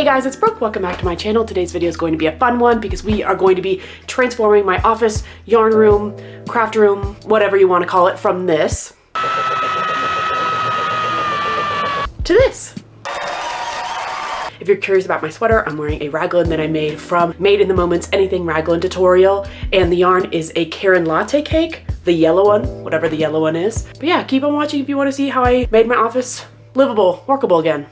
Hey guys, it's Brooke. Welcome back to my channel. Today's video is going to be a fun one because we are going to be transforming my office, yarn room, craft room, whatever you want to call it, from this to this. If you're curious about my sweater, I'm wearing a raglan that I made from Made in the Moment's Anything Raglan tutorial, and the yarn is a Karen latte cake, the yellow one, whatever the yellow one is. But yeah, keep on watching if you want to see how I made my office livable, workable again.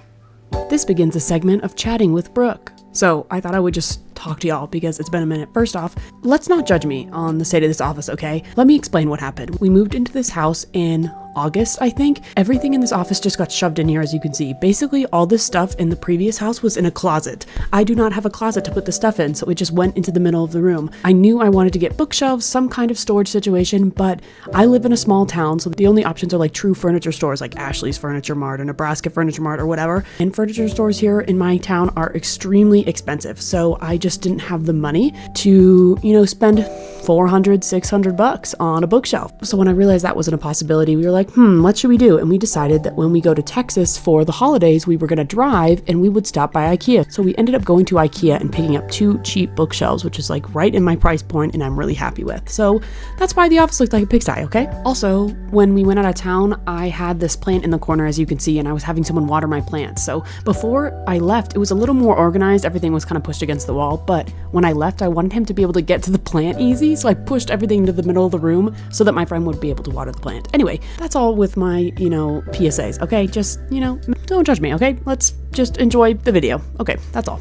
This begins a segment of chatting with Brooke. So I thought I would just talk to y'all because it's been a minute. First off, let's not judge me on the state of this office, okay? Let me explain what happened. We moved into this house in August, I think. Everything in this office just got shoved in here, as you can see. Basically, all this stuff in the previous house was in a closet. I do not have a closet to put the stuff in, so it just went into the middle of the room. I knew I wanted to get bookshelves, some kind of storage situation, but I live in a small town, so the only options are like true furniture stores like Ashley's Furniture Mart or Nebraska Furniture Mart or whatever. And furniture stores here in my town are extremely expensive, so I just didn't have the money to, spend $400, $600 on a bookshelf. So when I realized that wasn't a possibility, we were like, what should we do? And we decided that when we go to Texas for the holidays, we were gonna drive and we would stop by IKEA. So we ended up going to IKEA and picking up 2 cheap bookshelves, which is like right in my price point and I'm really happy with. So that's why the office looked like a pigsty, okay? Also, when we went out of town, I had this plant in the corner, as you can see, and I was having someone water my plants. So before I left, it was a little more organized. Everything was kind of pushed against the wall, but when I left, I wanted him to be able to get to the plant easy. So I pushed everything to the middle of the room so that my friend would be able to water the plant. Anyway, that's all with my, PSAs, okay? Just, don't judge me, okay? Let's just enjoy the video. Okay, that's all.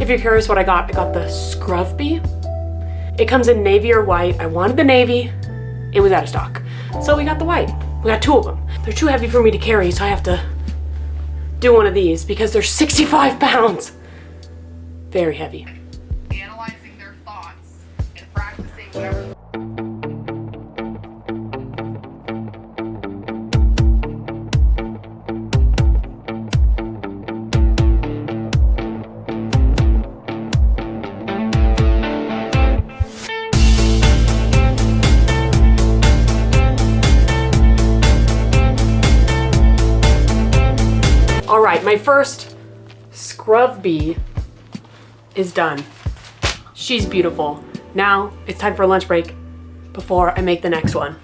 If you're curious what I got the Skurvby. It comes in navy or white. I wanted the navy. It was out of stock. So we got the white. We got 2 of them. They're too heavy for me to carry, so I have to do one of these because they're 65 pounds. Very heavy. Analyzing their thoughts and practicing whatever. All right, my first Skurvby is done. She's beautiful. Now it's time for a lunch break before I make the next one.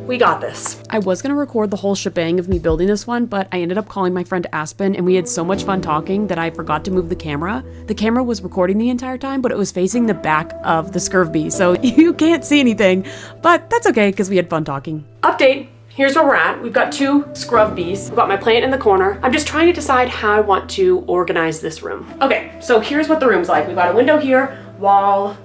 We got this. I was gonna record the whole shebang of me building this one, but I ended up calling my friend Aspen and we had so much fun talking that I forgot to move the camera. The camera was recording the entire time, but it was facing the back of the Skurvby, so you can't see anything, but that's okay because we had fun talking. Update. Here's where we're at. We've got 2 Skurvbies. We've got my plant in the corner. I'm just trying to decide how I want to organize this room. Okay, so here's what the room's like. We've got a window here, wall,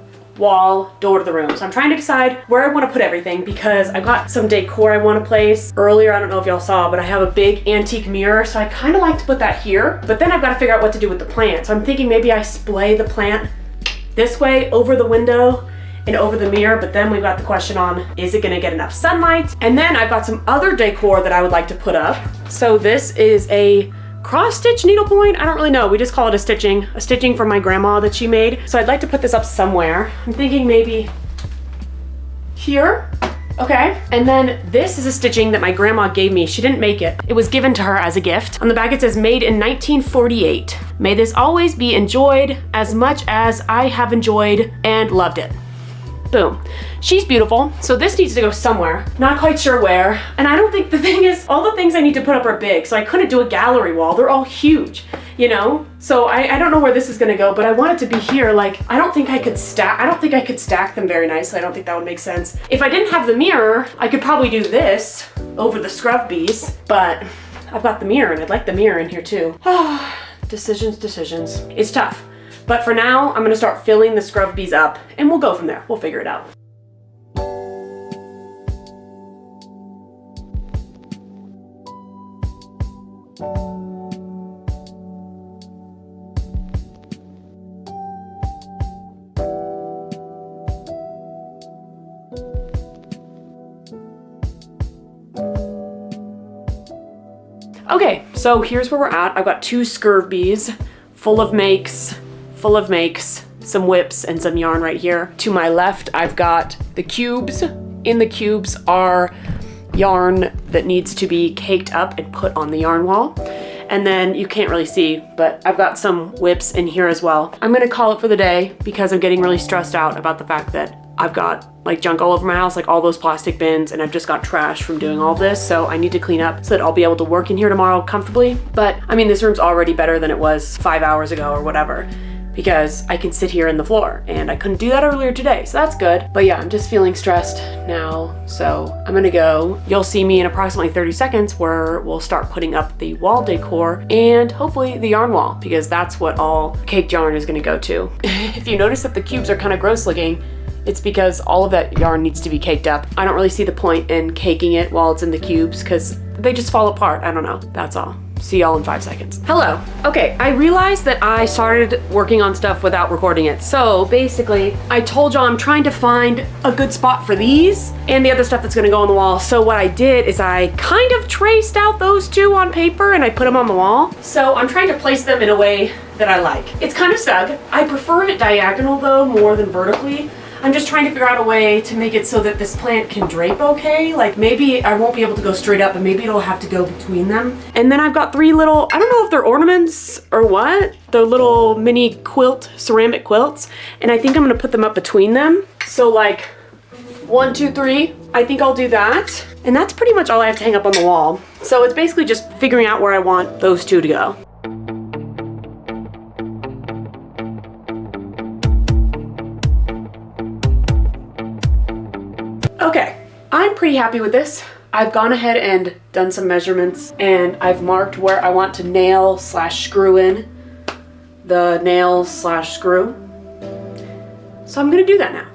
door to the room. So I'm trying to decide where I want to put everything because I've got some decor I want to place. Earlier, I don't know if y'all saw, but I have a big antique mirror, so I kind of like to put that here. But then I've got to figure out what to do with the plant. So I'm thinking maybe I splay the plant this way over the window and over the mirror, but then we've got the question on, is it gonna get enough sunlight? And then I've got some other decor that I would like to put up. So this is a cross stitch needlepoint. I don't really know. We just call it a stitching from my grandma that she made. So I'd like to put this up somewhere. I'm thinking maybe here. Okay, and then this is a stitching that my grandma gave me. She didn't make it. It was given to her as a gift. On the back it says made in 1948. May this always be enjoyed as much as I have enjoyed and loved it. Boom. She's beautiful. So this needs to go somewhere. Not quite sure where. And I don't think, the thing is, all the things I need to put up are big. So I couldn't do a gallery wall. They're all huge, So I don't know where this is gonna go, but I want it to be here. Like, I don't think I could stack them very nicely. I don't think that would make sense. If I didn't have the mirror, I could probably do this over the Skurvbies, but I've got the mirror and I'd like the mirror in here too. Decisions. It's tough. But for now, I'm gonna start filling the Skurvbies up and we'll go from there. We'll figure it out. Okay, so here's where we're at. I've got 2 Skurvbies full of makes, some whips, and some yarn right here. To my left, I've got the cubes in the cubes are yarn that needs to be caked up and put on the yarn wall. And then you can't really see, but I've got some whips in here as well. I'm gonna call it for the day because I'm getting really stressed out about the fact that I've got like junk all over my house, like all those plastic bins, and I've just got trash from doing all this. So I need to clean up so that I'll be able to work in here tomorrow comfortably. But I mean, this room's already better than it was 5 hours ago or whatever, because I can sit here in the floor, and I couldn't do that earlier today, so that's good. But yeah, I'm just feeling stressed now, so I'm gonna go. You'll see me in approximately 30 seconds where we'll start putting up the wall decor and hopefully the yarn wall, because that's what all caked yarn is gonna go to. If you notice that the cubes are kind of gross looking, it's because all of that yarn needs to be caked up. I don't really see the point in caking it while it's in the cubes because they just fall apart. I don't know, that's all. See y'all in 5 seconds. Hello. Okay, I realized that I started working on stuff without recording it. So basically, I told y'all I'm trying to find a good spot for these and the other stuff that's gonna go on the wall. So what I did is I kind of traced out those two on paper and I put them on the wall. So I'm trying to place them in a way that I like. It's kind of snug. I prefer it diagonal though, more than vertically. I'm just trying to figure out a way to make it so that this plant can drape okay. Like maybe I won't be able to go straight up, but maybe it'll have to go between them. And then I've got 3 little, I don't know if they're ornaments or what. They're little mini quilt, ceramic quilts. And I think I'm gonna put them up between them. So like 1, 2, 3, I think I'll do that. And that's pretty much all I have to hang up on the wall. So it's basically just figuring out where I want those 2 to go. Okay, I'm pretty happy with this. I've gone ahead and done some measurements and I've marked where I want to nail / screw in the nail / screw. So I'm gonna do that now.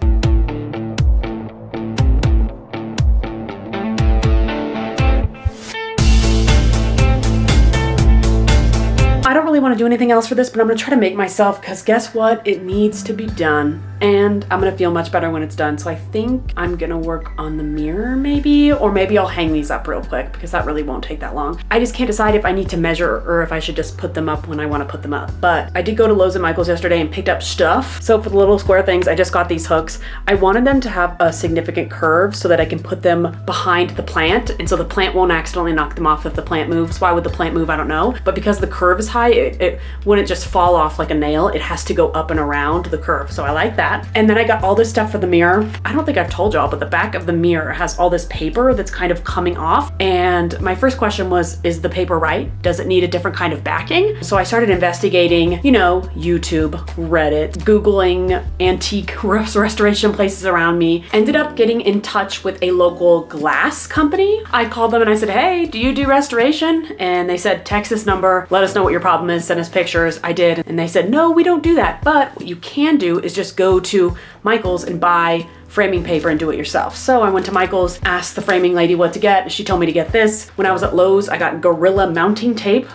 I don't really want to do anything else for this, but I'm gonna try to make myself, because guess what? It needs to be done. And I'm gonna feel much better when it's done. So I think I'm gonna work on the mirror maybe, or maybe I'll hang these up real quick because that really won't take that long. I just can't decide if I need to measure or if I should just put them up when I want to put them up. But I did go to Lowe's and Michael's yesterday and picked up stuff. So for the little square things, I just got these hooks. I wanted them to have a significant curve so that I can put them behind the plant. And so the plant won't accidentally knock them off if the plant moves. Why would the plant move? I don't know. But because the curve is high, it wouldn't just fall off like a nail. It has to go up and around the curve. So I like that. And then I got all this stuff for the mirror. I don't think I've told y'all, but the back of the mirror has all this paper that's kind of coming off. And my first question was, is the paper right? Does it need a different kind of backing? So I started investigating, you know, YouTube, Reddit, Googling antique restoration places around me. Ended up getting in touch with a local glass company. I called them and I said, hey, do you do restoration? And they said, text this number, let us know what your problem is, send us pictures. I did. And they said, no, we don't do that. But what you can do is just go to Michael's and buy framing paper and do it yourself. So I went to Michael's, asked the framing lady what to get. She told me to get this. When I was at Lowe's, I got Gorilla mounting tape.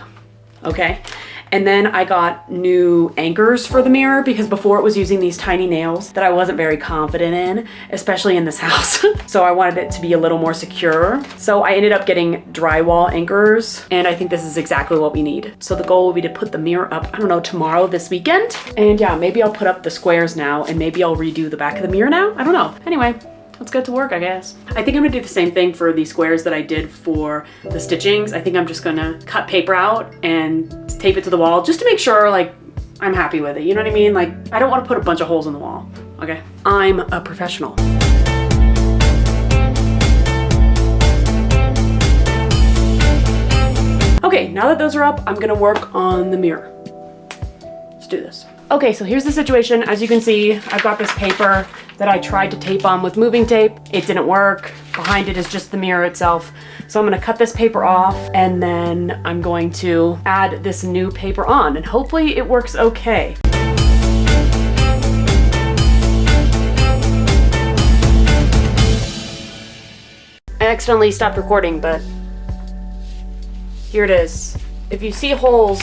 Okay. And then I got new anchors for the mirror because before it was using these tiny nails that I wasn't very confident in, especially in this house. So I wanted it to be a little more secure. So I ended up getting drywall anchors, and I think this is exactly what we need. So the goal will be to put the mirror up, I don't know, tomorrow, this weekend. And yeah, maybe I'll put up the squares now, and maybe I'll redo the back of the mirror now. I don't know. Anyway, let's get to work, I guess. I think I'm gonna do the same thing for the squares that I did for the stitchings. I think I'm just gonna cut paper out and tape it to the wall just to make sure like I'm happy with it. You know what I mean? Like I don't wanna put a bunch of holes in the wall, okay? I'm a professional. Okay, now that those are up, I'm gonna work on the mirror. Let's do this. Okay, so here's the situation. As you can see, I've got this paper that I tried to tape on with moving tape. It didn't work. Behind it is just the mirror itself. So I'm gonna cut this paper off and then I'm going to add this new paper on and hopefully it works okay. I accidentally stopped recording, but here it is. If you see holes,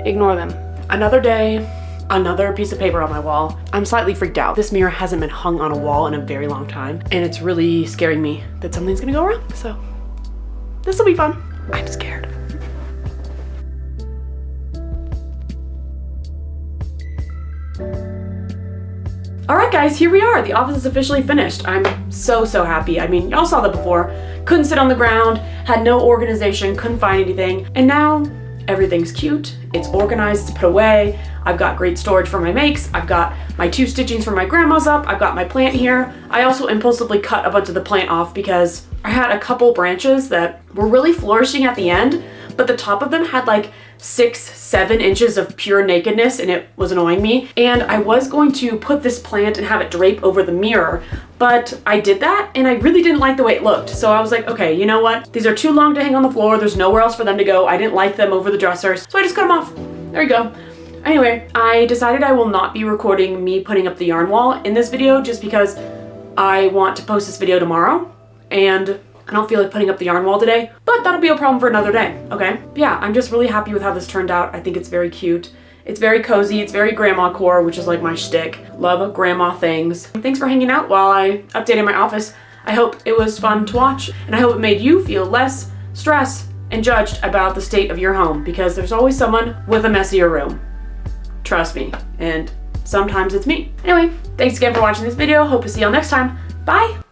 ignore them. Another day, another piece of paper on my wall. I'm slightly freaked out. This mirror hasn't been hung on a wall in a very long time, and it's really scaring me that something's gonna go wrong. So this will be fun. I'm scared. All right, guys, here we are. The office is officially finished. I'm so happy. I mean, y'all saw that before. Couldn't sit on the ground, had no organization, couldn't find anything. And now everything's cute. It's organized, it's put away. I've got great storage for my makes. I've got my 2 stitchings from my grandma's up. I've got my plant here. I also impulsively cut a bunch of the plant off because I had a couple branches that were really flourishing at the end, but the top of them had like 6-7 inches of pure nakedness, and it was annoying me. And I was going to put this plant and have it drape over the mirror, but I did that and I really didn't like the way it looked. So I was like, okay, you know what? These are too long to hang on the floor. There's nowhere else for them to go. I didn't like them over the dressers, so I just cut them off. There you go. Anyway, I decided I will not be recording me putting up the yarn wall in this video just because I want to post this video tomorrow and I don't feel like putting up the yarn wall today, but that'll be a problem for another day, okay? But yeah, I'm just really happy with how this turned out. I think it's very cute. It's very cozy. It's very grandma core, which is like my shtick. Love grandma things. Thanks for hanging out while I updated my office. I hope it was fun to watch, and I hope it made you feel less stressed and judged about the state of your home, because there's always someone with a messier room. Trust me, and sometimes it's me. Anyway, thanks again for watching this video. Hope to see y'all next time. Bye!